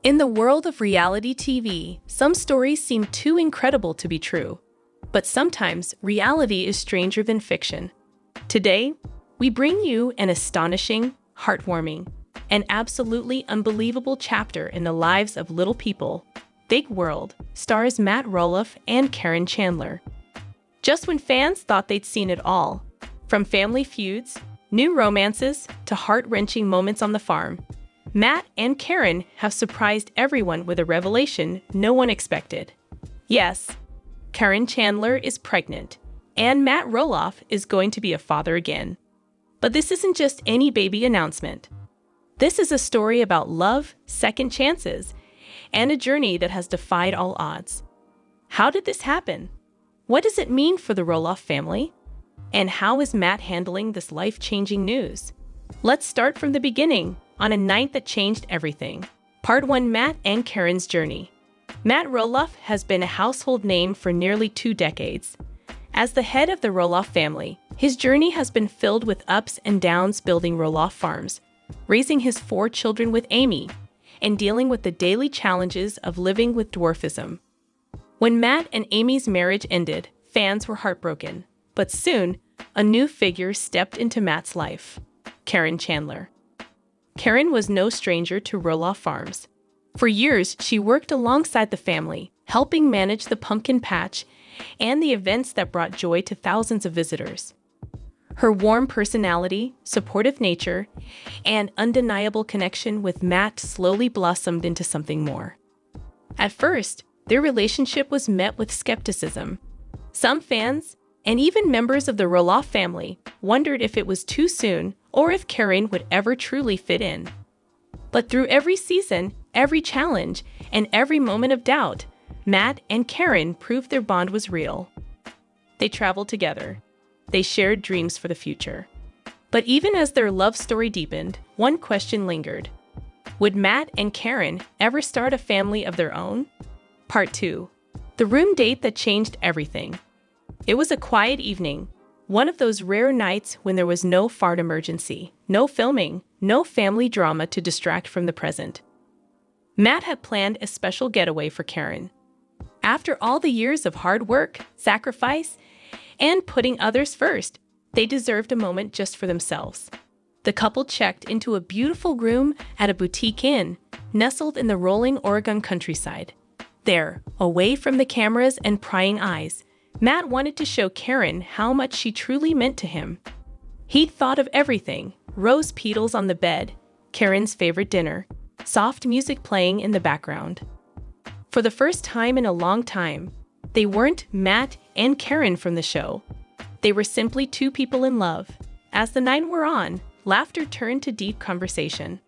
In the world of reality TV, some stories seem too incredible to be true. But sometimes reality is stranger than fiction. Today, we bring you an astonishing, heartwarming, and absolutely unbelievable chapter in the lives of little people. Big World stars Matt Roloff and Caryn Chandler. Just when fans thought they'd seen it all, from family feuds, new romances, to heart-wrenching moments on the farm, Matt and Caryn have surprised everyone with a revelation no one expected. Yes, Caryn Chandler is pregnant, and Matt Roloff is going to be a father again. But this isn't just any baby announcement. This is a story about love, second chances, and a journey that has defied all odds. How did this happen? What does it mean for the Roloff family? And how is Matt handling this life-changing news? Let's start from the beginning, on a night that changed everything. Part 1: Matt and Caryn's journey. Matt Roloff has been a household name for nearly 2 decades. As the head of the Roloff family, his journey has been filled with ups and downs, building Roloff farms, raising his 4 children with Amy, and dealing with the daily challenges of living with dwarfism. When Matt and Amy's marriage ended, fans were heartbroken. But soon, a new figure stepped into Matt's life: Caryn Chandler. Caryn was no stranger to Roloff Farms. For years, she worked alongside the family, helping manage the pumpkin patch and the events that brought joy to thousands of visitors. Her warm personality, supportive nature, and undeniable connection with Matt slowly blossomed into something more. At first, their relationship was met with skepticism. Some fans, and even members of the Roloff family, wondered if it was too soon or if Caryn would ever truly fit in. But through every season, every challenge, and every moment of doubt, Matt and Caryn proved their bond was real. They traveled together. They shared dreams for the future. But even as their love story deepened, one question lingered: would Matt and Caryn ever start a family of their own? Part 2: The room date that changed everything. It was a quiet evening, one of those rare nights when there was no fart emergency, no filming, no family drama to distract from the present. Matt had planned a special getaway for Caryn. After all the years of hard work, sacrifice, and putting others first, they deserved a moment just for themselves. The couple checked into a beautiful room at a boutique inn, nestled in the rolling Oregon countryside. There, away from the cameras and prying eyes, Matt wanted to show Caryn how much she truly meant to him. He'd thought of everything: rose petals on the bed, Caryn's favorite dinner, soft music playing in the background. For the first time in a long time, they weren't Matt and Caryn from the show. They were simply 2 people in love. As the night wore on, laughter turned to deep conversation.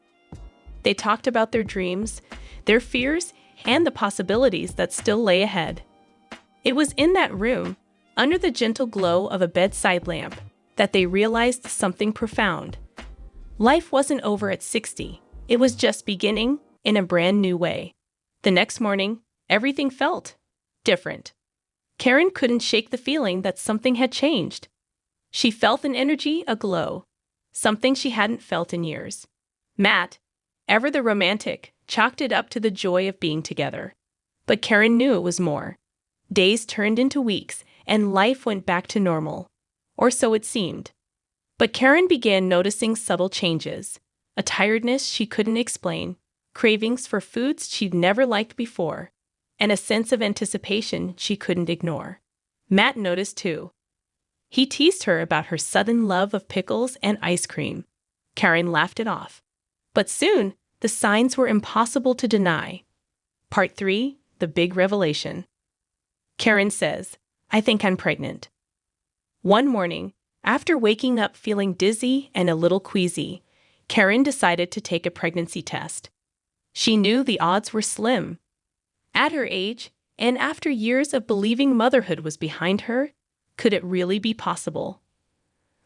They talked about their dreams, their fears, and the possibilities that still lay ahead. It was in that room, under the gentle glow of a bedside lamp, that they realized something profound. Life wasn't over at 60. It was just beginning, in a brand new way. The next morning, everything felt different. Caryn couldn't shake the feeling that something had changed. She felt an energy aglow, something she hadn't felt in years. Matt, ever the romantic, chalked it up to the joy of being together. But Caryn knew it was more. Days turned into weeks, and life went back to normal. Or so it seemed. But Caryn began noticing subtle changes: a tiredness she couldn't explain, cravings for foods she'd never liked before, and a sense of anticipation she couldn't ignore. Matt noticed too. He teased her about her sudden love of pickles and ice cream. Caryn laughed it off. But soon, the signs were impossible to deny. Part 3: The Big Revelation. Caryn says, "I think I'm pregnant." One morning, after waking up feeling dizzy and a little queasy, Caryn decided to take a pregnancy test. She knew the odds were slim. At her age, and after years of believing motherhood was behind her, could it really be possible?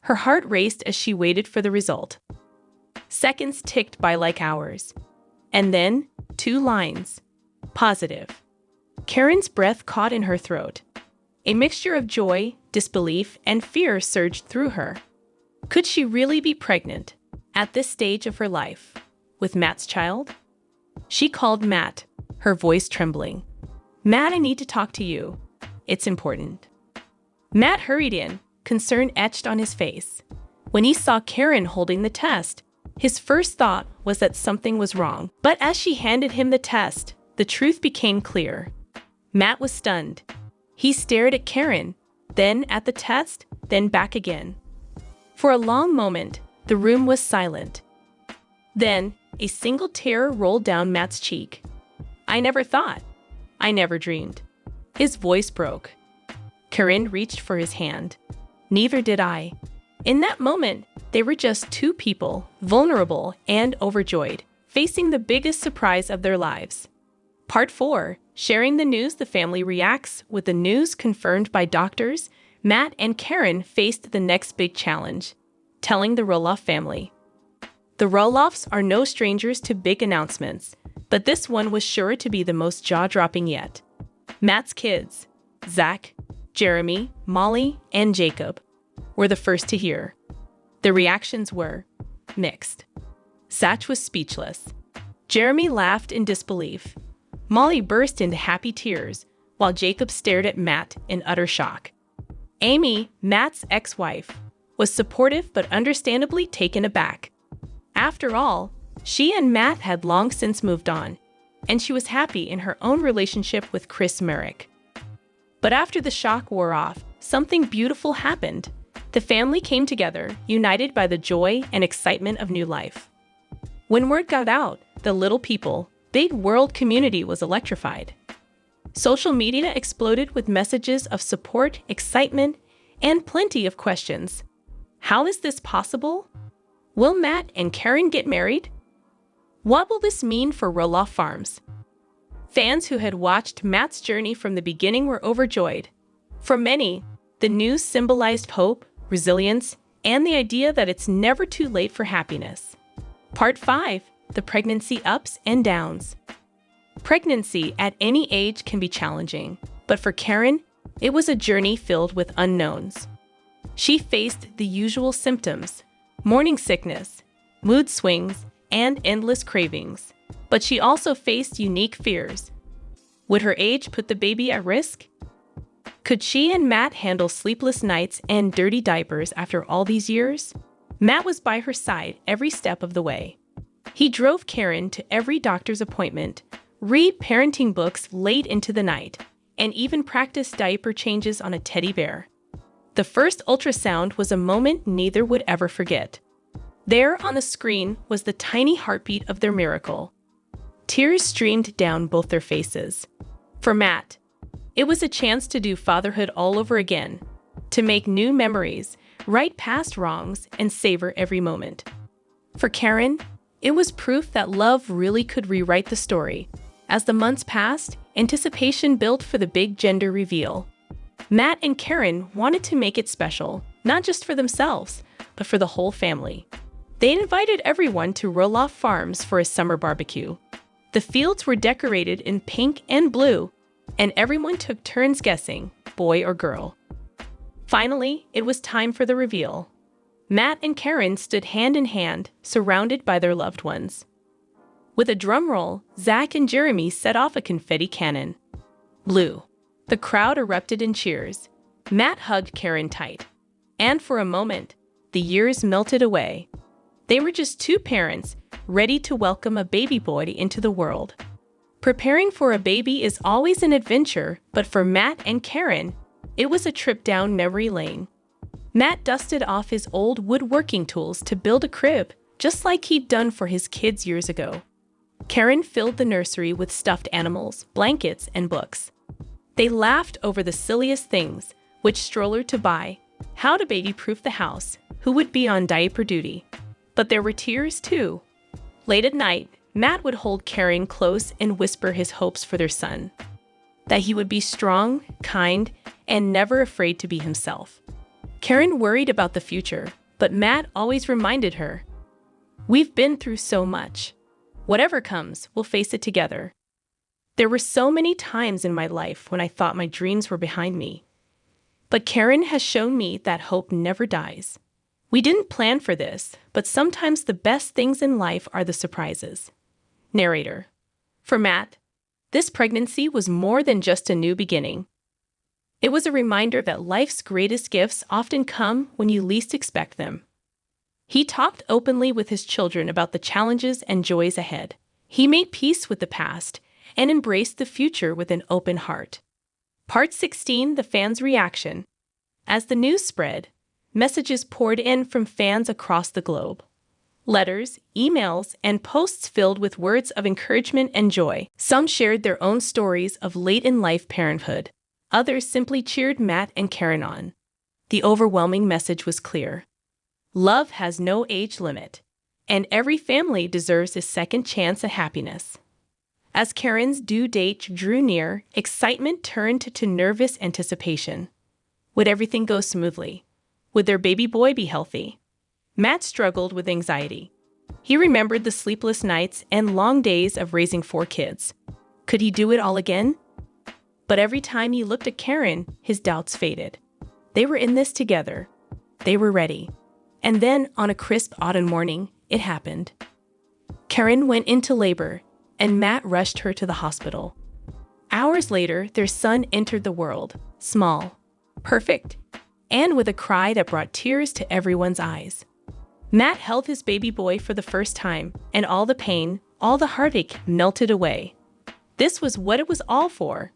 Her heart raced as she waited for the result. Seconds ticked by like hours. And then, 2 lines: positive. Caryn's breath caught in her throat. A mixture of joy, disbelief, and fear surged through her. Could she really be pregnant, at this stage of her life, with Matt's child? She called Matt, her voice trembling. "Matt, I need to talk to you. It's important." Matt hurried in, concern etched on his face. When he saw Caryn holding the test, his first thought was that something was wrong. But as she handed him the test, the truth became clear. Matt was stunned. He stared at Caryn, then at the test, then back again. For a long moment, the room was silent. Then, a single tear rolled down Matt's cheek. "I never thought. I never dreamed." His voice broke. Caryn reached for his hand. "Neither did I." In that moment, they were just two people, vulnerable and overjoyed, facing the biggest surprise of their lives. Part 4. Sharing the news. The family reacts. With the news confirmed by doctors, Matt and Caryn faced the next big challenge: telling the Roloff family. The Roloffs are no strangers to big announcements, but this one was sure to be the most jaw-dropping yet. Matt's kids, Zach, Jeremy, Molly, and Jacob, were the first to hear. The reactions were mixed. Zach was speechless. Jeremy laughed in disbelief. Molly burst into happy tears, while Jacob stared at Matt in utter shock. Amy, Matt's ex-wife, was supportive but understandably taken aback. After all, she and Matt had long since moved on, and she was happy in her own relationship with Chris Merrick. But after the shock wore off, something beautiful happened. The family came together, united by the joy and excitement of new life. When word got out, the Little People, Big World community was electrified. Social media exploded with messages of support, excitement, and plenty of questions. How is this possible? Will Matt and Caryn get married? What will this mean for Roloff Farms? Fans who had watched Matt's journey from the beginning were overjoyed. For many, the news symbolized hope, resilience, and the idea that it's never too late for happiness. Part 5. The pregnancy ups and downs. Pregnancy at any age can be challenging, but for Caryn, it was a journey filled with unknowns. She faced the usual symptoms: morning sickness, mood swings, and endless cravings. But she also faced unique fears. Would her age put the baby at risk? Could she and Matt handle sleepless nights and dirty diapers after all these years? Matt was by her side every step of the way. He drove Caryn to every doctor's appointment, read parenting books late into the night, and even practiced diaper changes on a teddy bear. The first ultrasound was a moment neither would ever forget. There on the screen was the tiny heartbeat of their miracle. Tears streamed down both their faces. For Matt, it was a chance to do fatherhood all over again, to make new memories, right past wrongs, and savor every moment. For Caryn, it was proof that love really could rewrite the story. As the months passed, anticipation built for the big gender reveal. Matt and Caryn wanted to make it special, not just for themselves, but for the whole family. They invited everyone to Roloff Farms for a summer barbecue. The fields were decorated in pink and blue, and everyone took turns guessing, boy or girl. Finally, it was time for the reveal. Matt and Caryn stood hand in hand, surrounded by their loved ones. With a drum roll, Zach and Jeremy set off a confetti cannon. Blue. The crowd erupted in cheers. Matt hugged Caryn tight. And for a moment, the years melted away. They were just two parents, ready to welcome a baby boy into the world. Preparing for a baby is always an adventure, but for Matt and Caryn, it was a trip down memory lane. Matt dusted off his old woodworking tools to build a crib, just like he'd done for his kids years ago. Caryn filled the nursery with stuffed animals, blankets, and books. They laughed over the silliest things: which stroller to buy, how to baby-proof the house, who would be on diaper duty. But there were tears, too. Late at night, Matt would hold Caryn close and whisper his hopes for their son. That he would be strong, kind, and never afraid to be himself. Caryn worried about the future, but Matt always reminded her, "We've been through so much. Whatever comes, we'll face it together." There were so many times in my life when I thought my dreams were behind me. But Caryn has shown me that hope never dies. We didn't plan for this, but sometimes the best things in life are the surprises. Narrator. For Matt, this pregnancy was more than just a new beginning. It was a reminder that life's greatest gifts often come when you least expect them. He talked openly with his children about the challenges and joys ahead. He made peace with the past and embraced the future with an open heart. Part 16: The Fans' Reaction. As the news spread, messages poured in from fans across the globe. Letters, emails, and posts filled with words of encouragement and joy. Some shared their own stories of late-in-life parenthood. Others simply cheered Matt and Caryn on. The overwhelming message was clear. Love has no age limit, and every family deserves a second chance at happiness. As Caryn's due date drew near, excitement turned to nervous anticipation. Would everything go smoothly? Would their baby boy be healthy? Matt struggled with anxiety. He remembered the sleepless nights and long days of raising 4 kids. Could he do it all again? But every time he looked at Caryn, his doubts faded. They were in this together. They were ready. And then, on a crisp autumn morning, it happened. Caryn went into labor, and Matt rushed her to the hospital. Hours later, their son entered the world, small, perfect, and with a cry that brought tears to everyone's eyes. Matt held his baby boy for the first time, and all the pain, all the heartache melted away. This was what it was all for.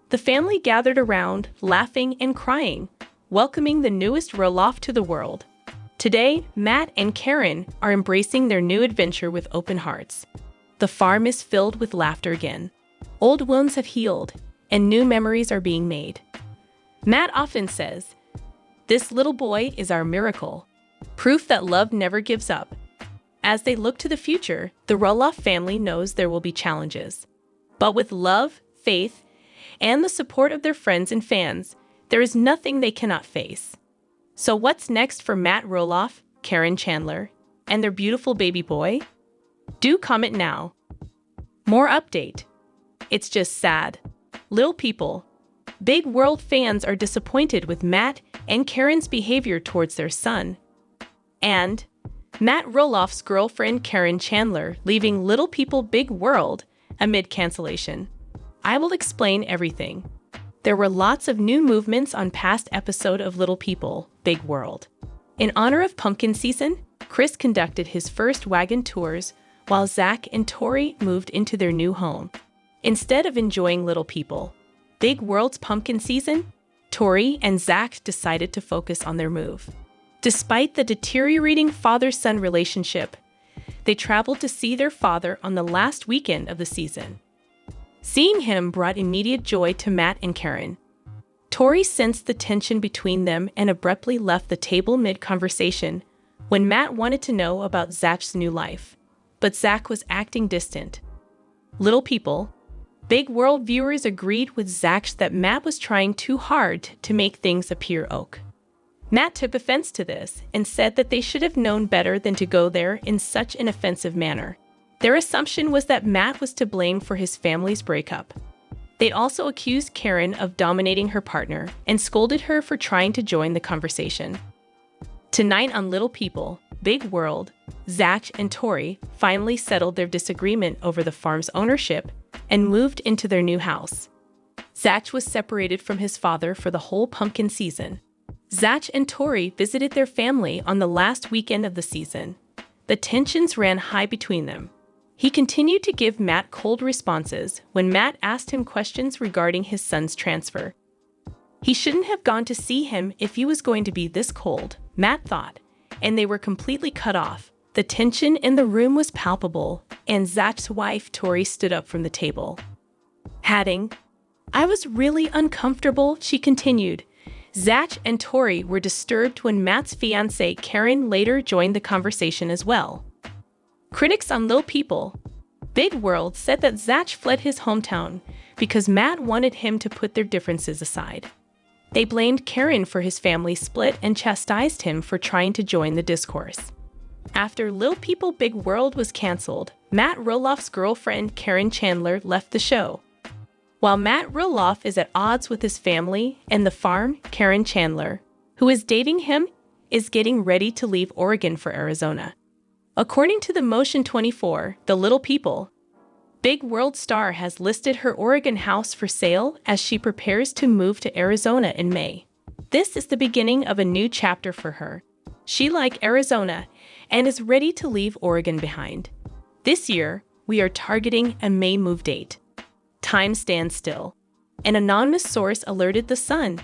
The family gathered around, laughing and crying, welcoming the newest Roloff to the world. Today, Matt and Caryn are embracing their new adventure with open hearts. The farm is filled with laughter again. Old wounds have healed, and new memories are being made. Matt often says, "This little boy is our miracle," proof that love never gives up. As they look to the future, the Roloff family knows there will be challenges. But with love, faith, and the support of their friends and fans, there is nothing they cannot face. So what's next for Matt Roloff, Caryn Chandler, and their beautiful baby boy? Do comment now. More update. It's just sad. Little people, big world fans are disappointed with Matt and Caryn's behavior towards their son. And Matt Roloff's girlfriend Caryn Chandler leaving Little People Big World amid cancellation. I will explain everything. There were lots of new movements on past episode of Little People, Big World. In honor of pumpkin season, Chris conducted his first wagon tours while Zach and Tori moved into their new home. Instead of enjoying Little People, Big World's pumpkin season, Tori and Zach decided to focus on their move. Despite the deteriorating father-son relationship, they traveled to see their father on the last weekend of the season. Seeing him brought immediate joy to Matt and Caryn. Tori sensed the tension between them and abruptly left the table mid-conversation when Matt wanted to know about Zach's new life. But Zach was acting distant. Little People, Big World viewers agreed with Zach that Matt was trying too hard to make things appear ok. Matt took offense to this and said that they should have known better than to go there in such an offensive manner. Their assumption was that Matt was to blame for his family's breakup. They also accused Caryn of dominating her partner and scolded her for trying to join the conversation. Tonight on Little People, Big World, Zach and Tori finally settled their disagreement over the farm's ownership and moved into their new house. Zach was separated from his father for the whole pumpkin season. Zach and Tori visited their family on the last weekend of the season. The tensions ran high between them. He continued to give Matt cold responses when Matt asked him questions regarding his son's transfer. He shouldn't have gone to see him if he was going to be this cold, Matt thought, and they were completely cut off. The tension in the room was palpable, and Zach's wife, Tori, stood up from the table. Adding, "I was really uncomfortable," she continued. Zach and Tori were disturbed when Matt's fiancée, Caryn, later joined the conversation as well. Critics on Little People, Big World said that Zach fled his hometown because Matt wanted him to put their differences aside. They blamed Caryn for his family split and chastised him for trying to join the discourse. After Little People Big World was canceled, Matt Roloff's girlfriend Caryn Chandler left the show. While Matt Roloff is at odds with his family and the farm, Caryn Chandler, who is dating him, is getting ready to leave Oregon for Arizona. According to the Motion 24, the Little People, Big World star has listed her Oregon house for sale as she prepares to move to Arizona in May. This is the beginning of a new chapter for her. She likes Arizona and is ready to leave Oregon behind. This year, we are targeting a May move date. Time stands still. An anonymous source alerted The Sun.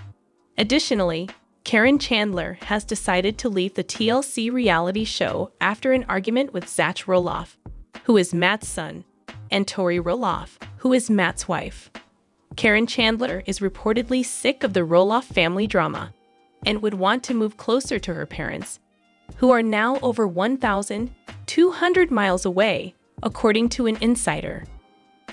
Additionally, Caryn Chandler has decided to leave the TLC reality show after an argument with Zach Roloff, who is Matt's son, and Tori Roloff, who is Matt's wife. Caryn Chandler is reportedly sick of the Roloff family drama and would want to move closer to her parents, who are now over 1,200 miles away, according to an insider.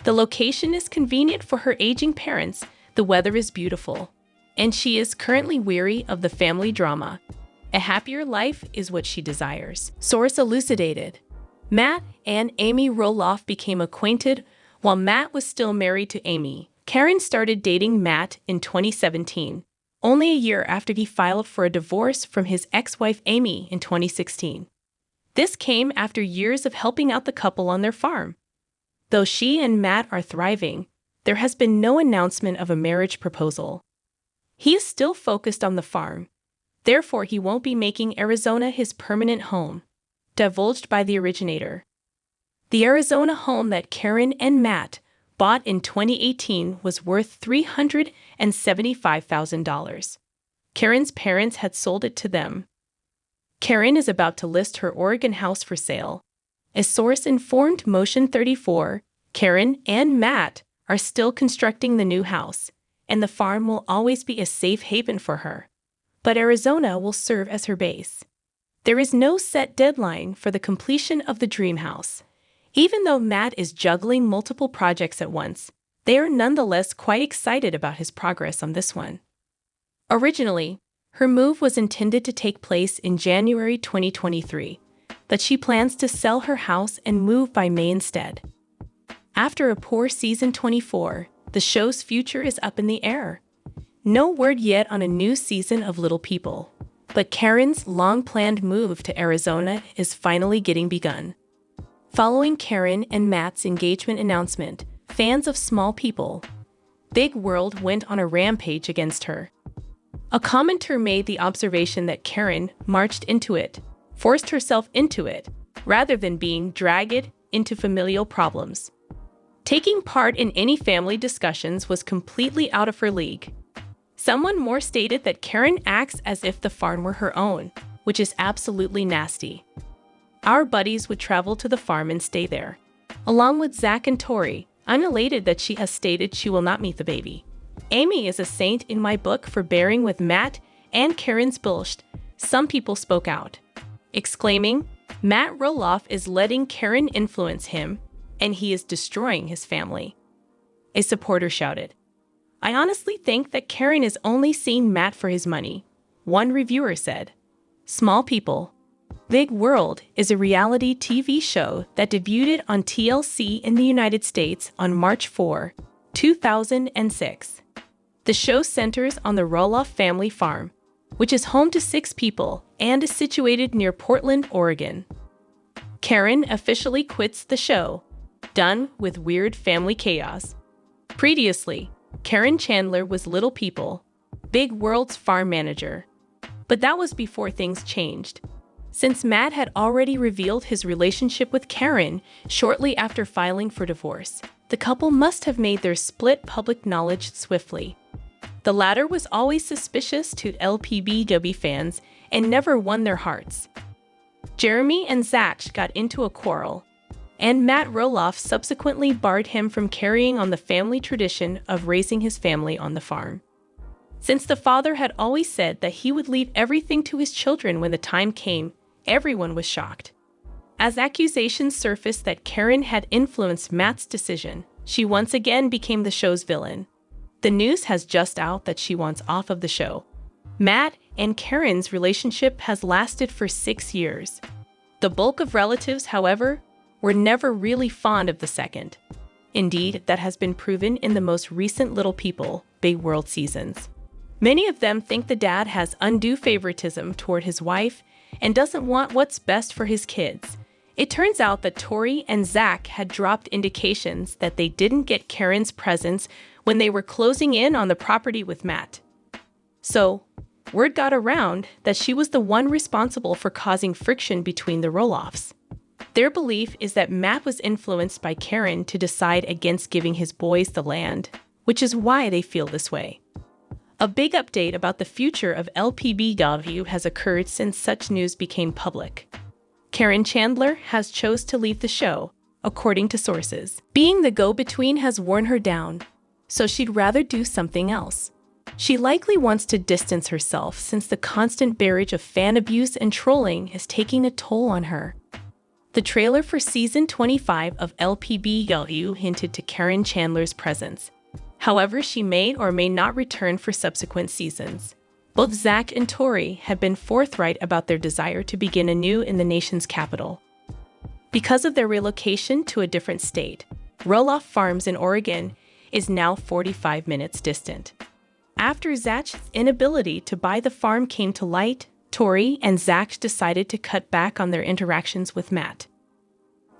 The location is convenient for her aging parents, the weather is beautiful, and she is currently weary of the family drama. A happier life is what she desires. Source elucidated. Matt and Amy Roloff became acquainted while Matt was still married to Amy. Caryn started dating Matt in 2017, only a year after he filed for a divorce from his ex-wife Amy in 2016. This came after years of helping out the couple on their farm. Though she and Matt are thriving, there has been no announcement of a marriage proposal. He is still focused on the farm. Therefore, he won't be making Arizona his permanent home, divulged by the originator. The Arizona home that Caryn and Matt bought in 2018 was worth $375,000. Caryn's parents had sold it to them. Caryn is about to list her Oregon house for sale. A source informed Motion 34, Caryn and Matt are still constructing the new house, and the farm will always be a safe haven for her. But Arizona will serve as her base. There is no set deadline for the completion of the dream house. Even though Matt is juggling multiple projects at once, they are nonetheless quite excited about his progress on this one. Originally, her move was intended to take place in January 2023, but she plans to sell her house and move by May instead. After a poor season 24, the show's future is up in the air. No word yet on a new season of Little People, but Caryn's long-planned move to Arizona is finally getting begun. Following Caryn and Matt's engagement announcement, fans of Small People, Big World went on a rampage against her. A commenter made the observation that Caryn marched into it, forced herself into it, rather than being dragged into familial problems. Taking part in any family discussions was completely out of her league. Someone more stated that Caryn acts as if the farm were her own, which is absolutely nasty. Our buddies would travel to the farm and stay there. Along with Zach and Tori, I'm elated that she has stated she will not meet the baby. Amy is a saint in my book for bearing with Matt and Caryn's bullshit. Some people spoke out, exclaiming, Matt Roloff is letting Caryn influence him, and he is destroying his family. A supporter shouted, I honestly think that Caryn is only seeing Matt for his money, one reviewer said. Small People, Big World is a reality TV show that debuted on TLC in the United States on March 4, 2006. The show centers on the Roloff family farm, which is home to 6 people and is situated near Portland, Oregon. Caryn officially quits the show, done with weird family chaos. Previously, Caryn Chandler was Little People, Big World's farm manager. But that was before things changed. Since Matt had already revealed his relationship with Caryn shortly after filing for divorce, the couple must have made their split public knowledge swiftly. The latter was always suspicious to Lpbw fans and never won their hearts. Jeremy and Zach got into a quarrel, and Matt Roloff subsequently barred him from carrying on the family tradition of raising his family on the farm. Since the father had always said that he would leave everything to his children when the time came, everyone was shocked. As accusations surfaced that Caryn had influenced Matt's decision, she once again became the show's villain. The news has just out that she wants off of the show. Matt and Caryn's relationship has lasted for 6 years. The bulk of relatives, however, were never really fond of the second. Indeed, that has been proven in the most recent Little People, Big World seasons. Many of them think the dad has undue favoritism toward his wife and doesn't want what's best for his kids. It turns out that Tori and Zach had dropped indications that they didn't get Caryn's presence when they were closing in on the property with Matt. So, word got around that she was the one responsible for causing friction between the Roloffs. Their belief is that Matt was influenced by Caryn to decide against giving his boys the land, which is why they feel this way. A big update about the future of Lpbw has occurred since such news became public. Caryn Chandler has chose to leave the show, according to sources. Being the go-between has worn her down, so she'd rather do something else. She likely wants to distance herself since the constant barrage of fan abuse and trolling is taking a toll on her. The trailer for season 25 of Lpbw hinted to Caryn Chandler's presence. However, she may or may not return for subsequent seasons. Both Zach and Tori have been forthright about their desire to begin anew in the nation's capital. Because of their relocation to a different state, Roloff Farms in Oregon is now 45 minutes distant. After Zach's inability to buy the farm came to light, Tori and Zach decided to cut back on their interactions with Matt.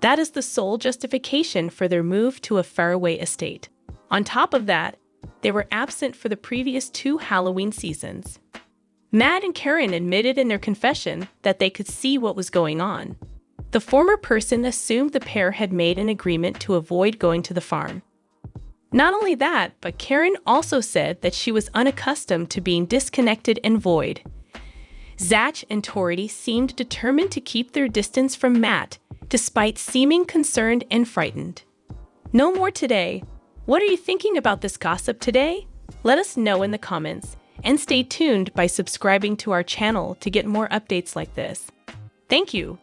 That is the sole justification for their move to a faraway estate. On top of that, they were absent for the previous 2 Halloween seasons. Matt and Caryn admitted in their confession that they could see what was going on. The former person assumed the pair had made an agreement to avoid going to the farm. Not only that, but Caryn also said that she was unaccustomed to being disconnected and void. Zach and Tori seemed determined to keep their distance from Matt, despite seeming concerned and frightened. No more today. What are you thinking about this gossip today? Let us know in the comments, and stay tuned by subscribing to our channel to get more updates like this. Thank you.